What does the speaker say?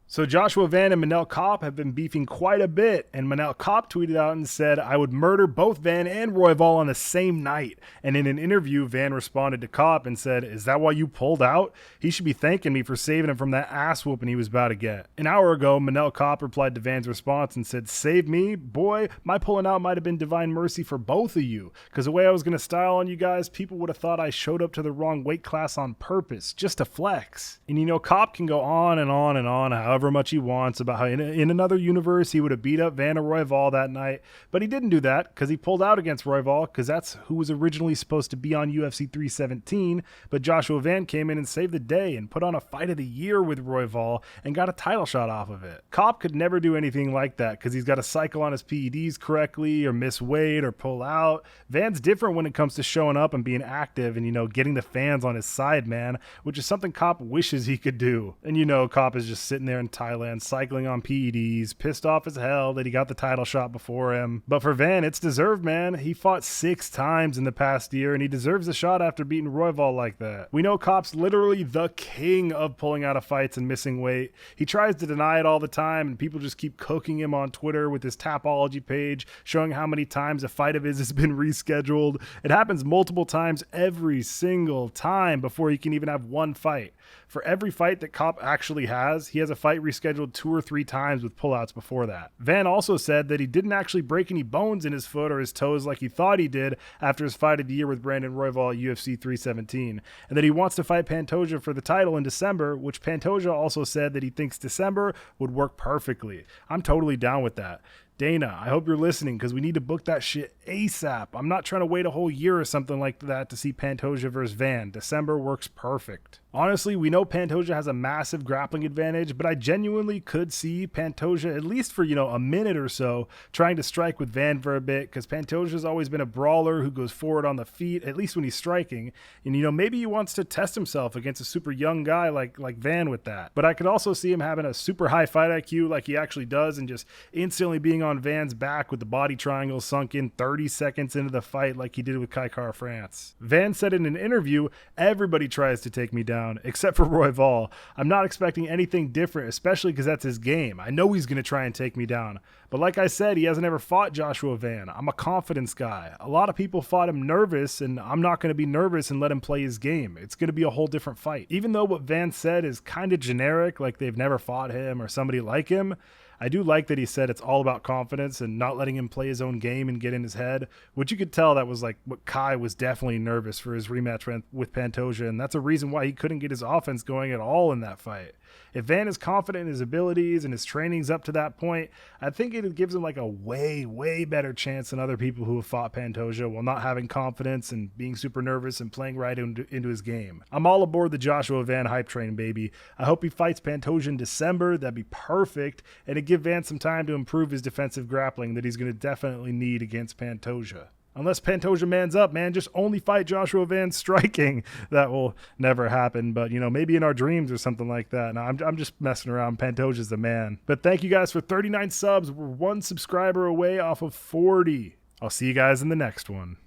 So Joshua Van and Manel Kape have been beefing quite a bit, and Manel Kape tweeted out and said, "I would murder both Van and Royval on the same night." And in an interview, Van responded to Kape and said, "Is that why you pulled out? He should be thanking me for saving him from that ass whooping he was about to get." An hour ago, Manel Kape replied to Van's response and said, "Save me? Boy, my pulling out might have been divine mercy for both of you, because the way I was going to style on you guys, people would have thought I showed up to the wrong weight class on purpose, just to flex." And Kape can go on and on and on, however much he wants, about how in another universe he would have beat up Van or Royval that night, but he didn't do that because he pulled out against Royval, because that's who was originally supposed to be on UFC 317, but Joshua Van came in and saved the day and put on a fight of the year with Royval and got a title shot off of it. Kape could never do anything like that because he's got to cycle on his PEDs correctly or miss weight or pull out. Van's different when it comes to showing up and being active and, getting the fans on his side, man, which is something Kape wishes he could do. And Kape is just sitting there in Thailand cycling on PEDs, pissed off as hell that he got the title shot before him. But for Van, it's deserved, man. He fought 6 times in the past year, and he deserves a shot after beating Royval like that. We know Kape's literally the king of pulling out of fights and missing weight. He tries to deny it all the time, and people just keep cooking him on Twitter with his Tapology page, showing how many times a fight of his has been rescheduled. It happens multiple times every single time before he can even have one fight. For every fight that Kape actually has, he has a fight rescheduled 2 or 3 times with pullouts before that. Van also said that he didn't actually break any bones in his foot or his toes like he thought he did after his fight of the year with Brandon Royval at UFC 317, and that he wants to fight Pantoja for the title in December, which Pantoja also said that he thinks December would work perfectly. I'm totally down with that. Dana, I hope you're listening because we need to book that shit ASAP. I'm not trying to wait a whole year or something like that to see Pantoja versus Van. December works perfect. Honestly, we know Pantoja has a massive grappling advantage, but I genuinely could see Pantoja, at least for, a minute or so, trying to strike with Van for a bit, because Pantoja's always been a brawler who goes forward on the feet, at least when he's striking. And, maybe he wants to test himself against a super young guy like Van with that. But I could also see him having a super high fight IQ like he actually does and just instantly being on Van's back with the body triangle sunk in 30 seconds into the fight like he did with Kai Kara France. Van said in an interview, "Everybody tries to take me down, except for Royval. I'm not expecting anything different, especially because that's his game. I know he's going to try and take me down. But like I said, he hasn't ever fought Joshua Van. I'm a confidence guy. A lot of people fought him nervous, and I'm not going to be nervous and let him play his game. It's going to be a whole different fight." Even though what Van said is kind of generic, like they've never fought him or somebody like him, I do like that he said it's all about confidence and not letting him play his own game and get in his head, which you could tell that was like what Kai was definitely nervous for his rematch with Pantoja, and that's a reason why he couldn't get his offense going at all in that fight. If Van is confident in his abilities and his training's up to that point, I think it gives him like a way, way better chance than other people who have fought Pantoja while not having confidence and being super nervous and playing right into his game. I'm all aboard the Joshua Van hype train, baby. I hope he fights Pantoja in December. That'd be perfect, and it'd give Van some time to improve his defensive grappling that he's going to definitely need against Pantoja. Unless Pantoja mans up, man, just only fight Joshua Van striking. That will never happen, but, maybe in our dreams or something like that. No, I'm just messing around. Pantoja's the man. But thank you guys for 39 subs. We're 1 subscriber away off of 40. I'll see you guys in the next one.